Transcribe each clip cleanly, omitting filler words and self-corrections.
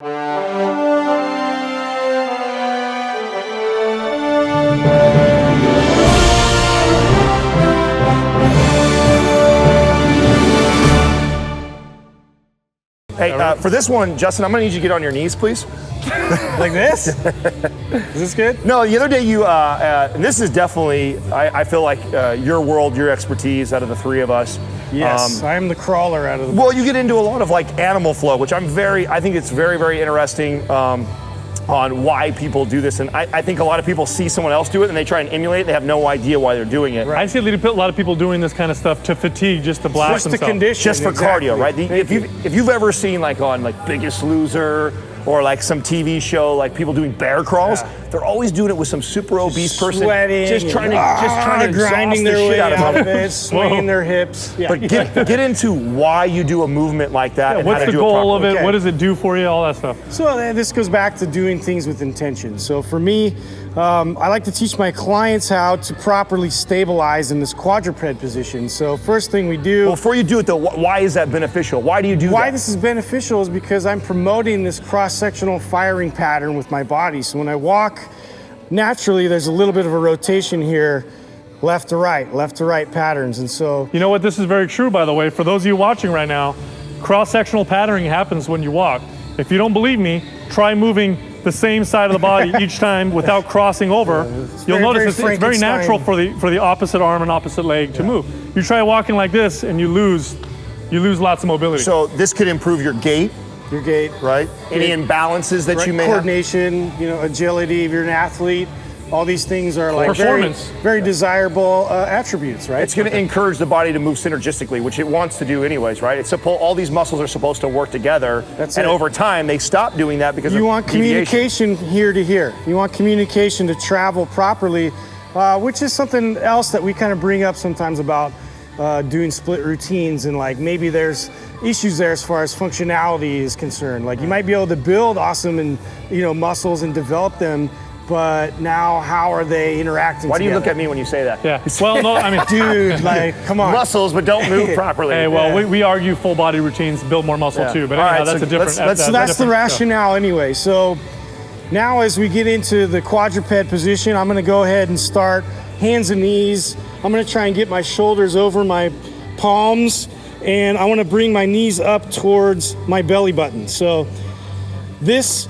Hey, for this one, Justin, I'm gonna need you to get on your knees, please. Like this? Is this good? No, the other day you, and this is definitely, I feel like your world, your expertise out of the three of us. Yes, I'm the crawler out of the Well, you get into a lot of like animal flow, which I think it's very, very interesting on why people do this. And I think a lot of people see someone else do it and they try and emulate it. They have no idea why they're doing it. Right. I see a lot of people doing this kind of stuff to fatigue, just to blast Just themselves. to condition. Just for exactly. cardio, right? If you've ever seen like on like Biggest Loser or like some TV show, like people doing bear crawls, they're always doing it with some super obese person, Sweating, just trying to grinding exhaust their the shit way out out of of them. it, swinging their hips. Yeah. But get into why you do a movement like that. And What's how to the do goal it of it? Okay. What does it do for you? All that stuff. So this goes back to doing things with intention. So for me, I like to teach my clients how to properly stabilize in this quadruped position. So first thing we do. Well, before you do it though, why is that beneficial? Why do you do that? Why this is beneficial is because I'm promoting this cross-sectional firing pattern with my body. So when I walk, naturally there's a little bit of a rotation here, left to right patterns. And so You know what? This is very true, by the way. For those of you watching right now, cross-sectional patterning happens when you walk. If you don't believe me, try moving the same side of the body each time without crossing over. You'll notice it's very natural for the opposite arm and opposite leg to move. You try walking like this and you lose lots of mobility. So this could improve your gait, your gait, right? Any imbalances that you may have? coordination, agility. If you're an athlete, all these things are like Performance. very desirable attributes, right? It's going to encourage the body to move synergistically, which it wants to do anyways, right? All these muscles are supposed to work together. That's and it. over time, they stop doing that because You of want deviation. communication here to here. You want communication to travel properly, which is something else that we kind of bring up sometimes about doing split routines, and like maybe there's issues there as far as functionality is concerned. Like you might be able to build awesome and muscles and develop them, but now how are they interacting Why do you together? look at me when you say that? yeah. Well, no, I mean, Dude, like, come on. Muscles, but don't move properly. hey, well, we argue full body routines build more muscle Yeah. too, but All anyhow, right, that's so a different. So that's the rationale anyway. So now as we get into the quadruped position, I'm gonna go ahead and start hands and knees. I'm gonna try and get my shoulders over my palms, and I wanna bring my knees up towards my belly button. So this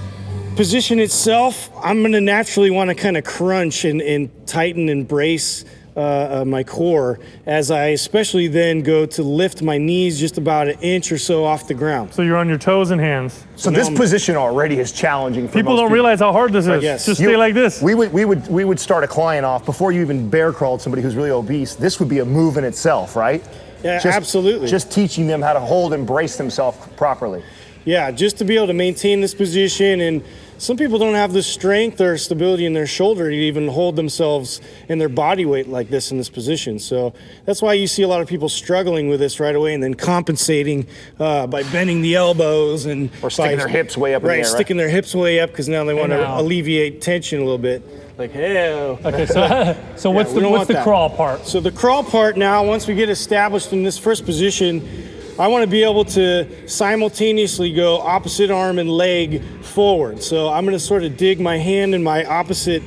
position itself, I'm gonna naturally wanna kind of crunch and tighten and brace my core as I especially then go to lift my knees just about an inch or so off the ground. So you're on your toes and hands. So this position already is challenging for People most don't realize how hard this is. Yes. Just stay like this. We would start a client off before you even bear crawled somebody who's really obese. This would be a move in itself, right? Yeah, absolutely. Just teaching them how to hold and brace themselves properly. Yeah, just to be able to maintain this position, and some people don't have the strength or stability in their shoulder to even hold themselves and their body weight like this in this position. So that's why you see a lot of people struggling with this right away and then compensating by bending the elbows and Or sticking their hips way up in the air, right? sticking their hips way up because now they want to now. alleviate tension a little bit. Like, hey. Okay, so what's we don't want the that. crawl part? So the crawl part now, once we get established in this first position, I want to be able to simultaneously go opposite arm and leg forward. So I'm going to sort of dig my hand and my opposite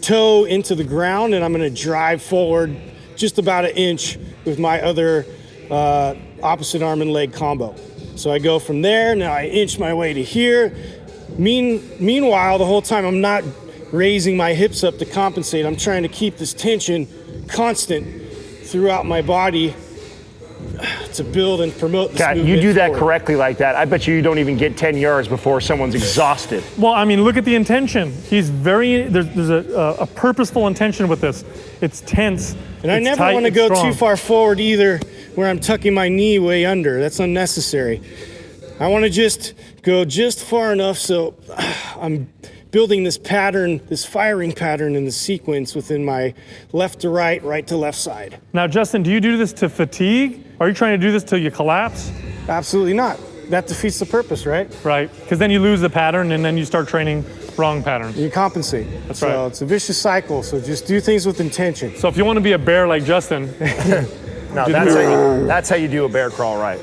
toe into the ground, and I'm going to drive forward just about an inch with my other opposite arm and leg combo. So I go from there, now I inch my way to here. Meanwhile, the whole time I'm not raising my hips up to compensate. I'm trying to keep this tension constant throughout my body to build and promote this God, you movement do that forward. correctly like that, I bet you don't even get 10 yards before someone's exhausted. Well, I mean, look at the intention. He's there's a purposeful intention with this. It's tense. And I it's never tight, want to it's go strong. too far forward either, where I'm tucking my knee way under. That's unnecessary. I want to just go just far enough so I'm building this pattern, this firing pattern in the sequence within my left to right, right to left side. Now, Justin, do you do this to fatigue? Are you trying to do this till you collapse? Absolutely not. That defeats the purpose, right? Right, because then you lose the pattern and then you start training wrong patterns. You compensate. That's so right. it's a vicious cycle. So just do things with intention. So if you want to be a bear like Justin, No, that's how you do a bear crawl right.